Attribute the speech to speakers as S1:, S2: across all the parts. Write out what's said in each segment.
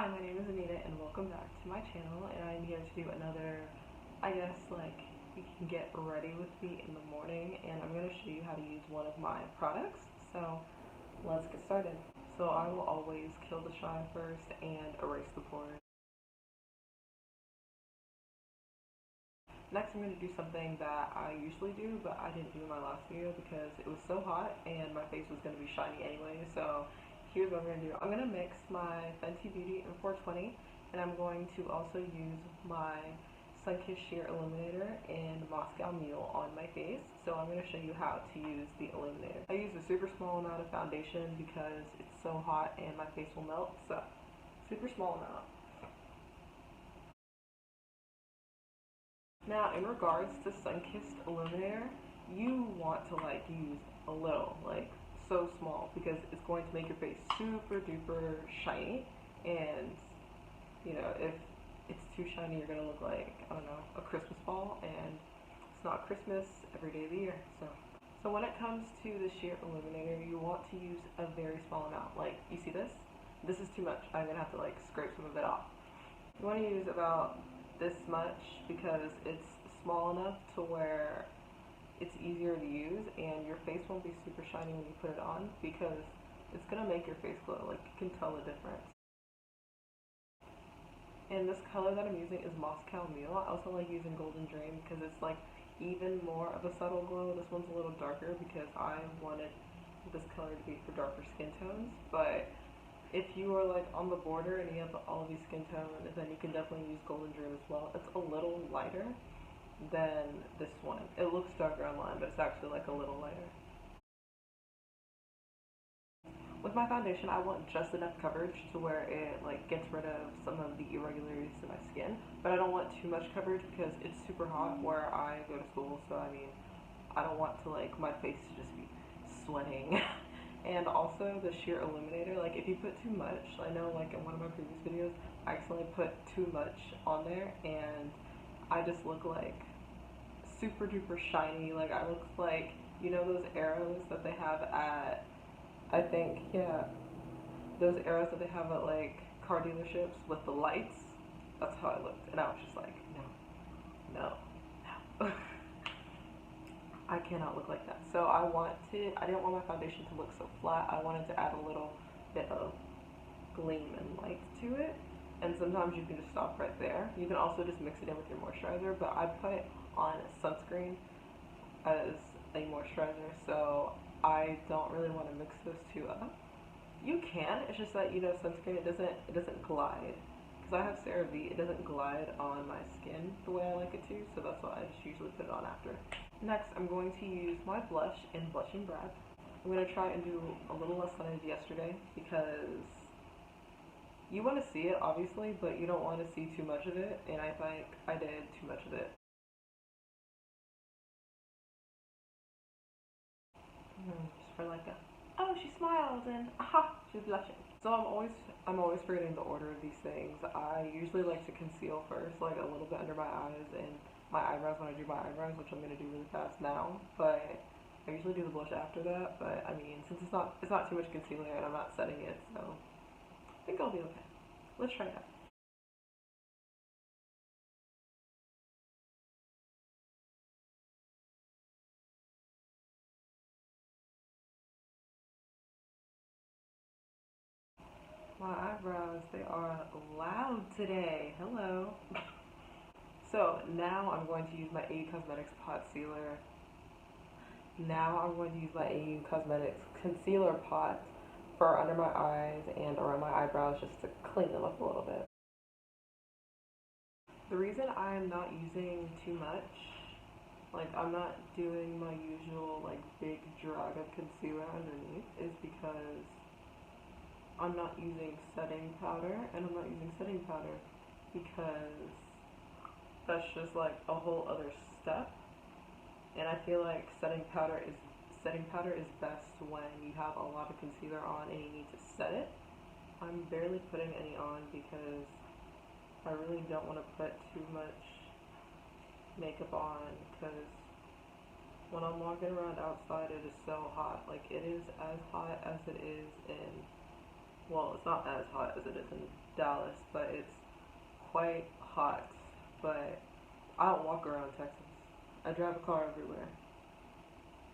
S1: Hi, my name is Anita and welcome back to my channel, and I'm here to do another, you can get ready with me in the morning, and I'm going to show you how to use one of my products. So let's get started. So I will always kill the shine first and erase the pores. Next I'm going to do something that I usually do, but I didn't do in my last video because it was so hot and my face was going to be shiny anyway. So here's what I'm going to do. I'm going to mix my Fenty Beauty in 420, and I'm going to also use my Sunkissed Sheer Illuminator in Moscow Mule on my face. So I'm going to show you how to use the illuminator. I use a super small amount of foundation because it's so hot and my face will melt, so super small amount. Now, in regards to Sunkissed Illuminator, you want to use a little, so small, because it's going to make your face super duper shiny, and if it's too shiny, you're gonna look like, I don't know, a Christmas ball, and it's not Christmas every day of the year. So when it comes to the sheer illuminator, you want to use a very small amount. Like, you see this? This is too much. I'm gonna have to scrape some of it off. You want to use about this much because it's small enough to where it's easier to use, and your face won't be super shiny when you put it on because it's gonna make your face glow. Like, you can tell the difference. And this color that I'm using is Moscow Mule. I also like using Golden Dream because it's even more of a subtle glow. This one's a little darker because I wanted this color to be for darker skin tones, but if you are on the border and you have all of these skin tones, then you can definitely use Golden Dream as well. It's a little lighter than this one. It looks darker online, but it's actually a little lighter. With my foundation, I want just enough coverage to where it gets rid of some of the irregularities in my skin, but I don't want too much coverage because it's super hot where I go to school, so I don't want to my face to just be sweating. And also the sheer illuminator, if you put too much, I know in one of my previous videos, I accidentally put too much on there and I just look super duper shiny. I look like, those arrows that they have at, I think, yeah, those arrows that they have at car dealerships with the lights. That's how I looked, and I was just like, no. I cannot look like that. So I didn't want my foundation to look so flat. I wanted to add a little bit of gleam and light to it. And sometimes you can just stop right there. You can also just mix it in with your moisturizer, but I put on sunscreen as a moisturizer, so I don't really want to mix those two up. You can, it's just that, sunscreen, it doesn't glide. Because I have CeraVe, it doesn't glide on my skin the way I like it to, so that's why I just usually put it on after. Next, I'm going to use my blush in Blushing Bribe. I'm going to try and do a little less than I did yesterday because you want to see it, obviously, but you don't want to see too much of it, and I think I did too much of it. Just for oh, she smiled, and aha, she's blushing. So I'm always forgetting the order of these things. I usually like to conceal first, a little bit under my eyes and my eyebrows when I do my eyebrows, which I'm gonna do really fast now. But I usually do the blush after that. But since it's not too much concealer and I'm not setting it, so I think I'll be okay. Let's try it out. My eyebrows, they are loud today. Hello. So now I'm going to use my AU Cosmetics pot sealer. Now I'm going to use my AU Cosmetics concealer pot for under my eyes and around my eyebrows just to clean them up a little bit. The reason I'm not using too much, I'm not doing my usual big drag of concealer underneath, is because I'm not using setting powder, and I'm not using setting powder because that's just a whole other step. And I feel like setting powder is best when you have a lot of concealer on and you need to set it. I'm barely putting any on because I really don't want to put too much makeup on because when I'm walking around outside, it is so hot. It is as hot as it is in well, it's not as hot as it is in Dallas, but it's quite hot. But I don't walk around Texas. I drive a car everywhere.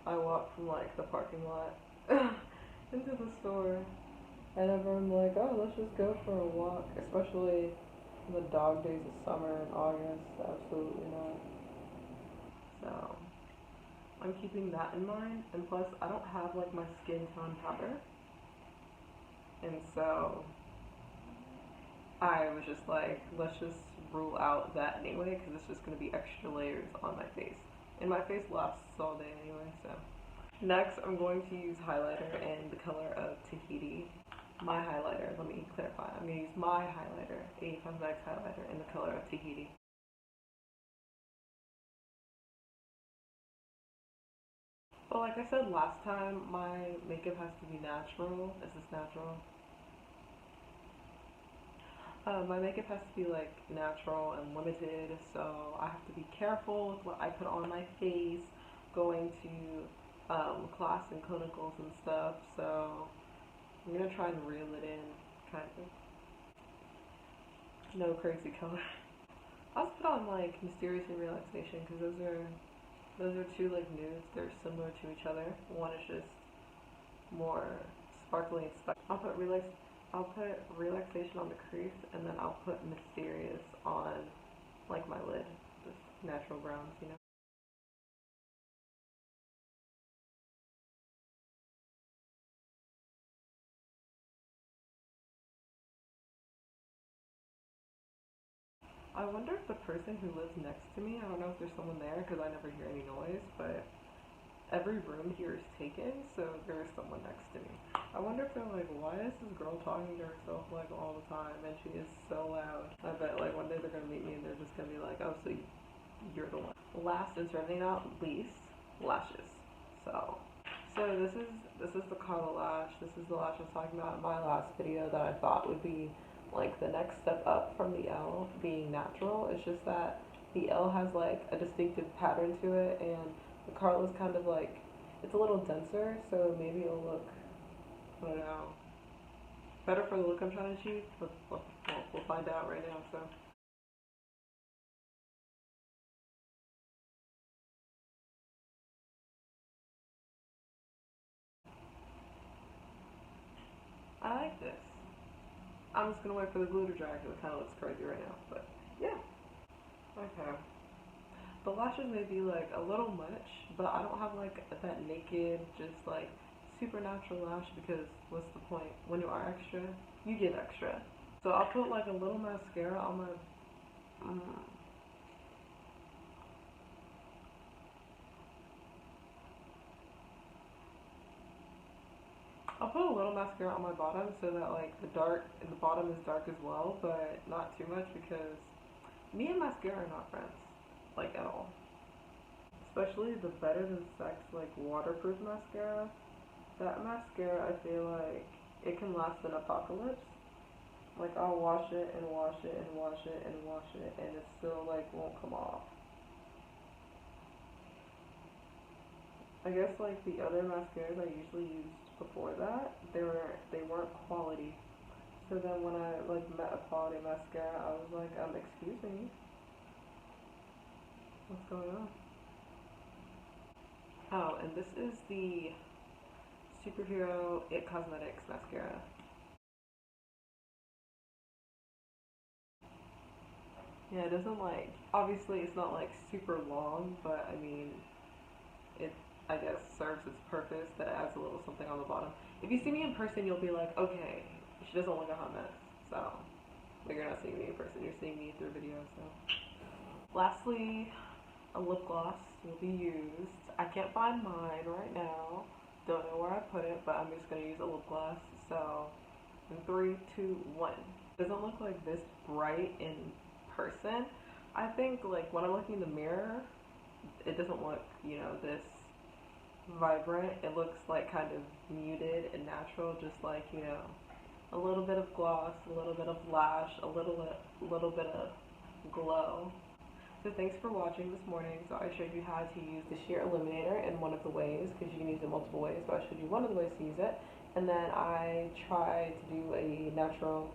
S1: I walk from like the parking lot into the store, and everyone's like, "Oh, let's just go for a walk," especially in the dog days of summer and August. Absolutely not. So I'm keeping that in mind, and plus I don't have like my skin tone powder, and so I was just like, let's just rule out that anyway, because it's just going to be extra layers on my face. And my face lasts all day anyway, so. Next, I'm going to use highlighter in the color of Tahiti. My highlighter, let me clarify. I'm going to use my highlighter, a Cosmetics highlighter in the color of Tahiti. But like I said last time, my makeup has to be natural. Is this natural? My makeup has to be like natural and limited, so I have to be careful with what I put on my face going to class and clinicals and stuff. So I'm gonna try and reel it in, kind of. No crazy color. I also put on like Mysterious and Relaxation because those are two like nudes. They're similar to each other. One is just more sparkly and stuff. I'll put Relaxation on the crease, and then I'll put Mysterious on like my lid, just natural browns, you know. I wonder if the person who lives next to me, I don't know if there's someone there because I never hear any noise, but every room here is taken, so there is someone next to me. I wonder if they're like, why is this girl talking to herself like all the time and she is so loud? I bet like one day they're gonna meet me and they're just gonna be like, oh, so you're the one. Last and certainly not least, lashes. So this is the Carla lash. This is the lash I was talking about in my last video that I thought would be like the next step up from the Elle being natural. It's just that the Elle has like a distinctive pattern to it, and the Carla's kind of like, it's a little denser, so maybe it'll look, I don't know, better for the look I'm trying to achieve. We'll find out right now. So I like this. I'm just gonna wait for the glue to dry because it kind of looks crazy right now. But yeah, okay. The lashes may be like a little much, but I don't have like that naked, just like super natural lash because what's the point? When you are extra, you give extra. So I'll put like a little mascara on my. Mm, I'll put a little mascara on my bottom so that like the bottom is dark as well, but not too much because me and mascara are not friends, like at all. Especially the Better Than Sex like waterproof mascara. That mascara, I feel like it can last an apocalypse. Like I'll wash it and wash it and wash it and wash it, and it still like won't come off. I guess like the other mascaras I usually used before that, they weren't quality. So then when I like met a quality mascara, I was like, excuse me, what's going on? Oh, and this is the Superhero It Cosmetics mascara. Yeah, it doesn't like, obviously it's not like super long, but I mean, it, I guess, serves its purpose that it adds a little something on the bottom. If you see me in person, you'll be like, okay, she doesn't look a hot mess. So, but you're not seeing me in person, you're seeing me through video, so. Lastly, a lip gloss will be used. I can't find mine right now. Don't know where I put it, but I'm just gonna use a lip gloss. So, in 3, 2, 1. It doesn't look like this bright in person. I think like when I'm looking in the mirror, it doesn't look, this vibrant. It looks like kind of muted and natural, just like, a little bit of gloss, a little bit of lash, a little bit of glow. So thanks for watching this morning. So I showed you how to use the sheer illuminator in one of the ways, because you can use it multiple ways, but I showed you one of the ways to use it. And then I try to do a natural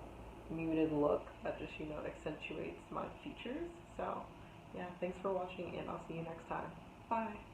S1: muted look that just, accentuates my features. So, yeah, thanks for watching, and I'll see you next time. Bye.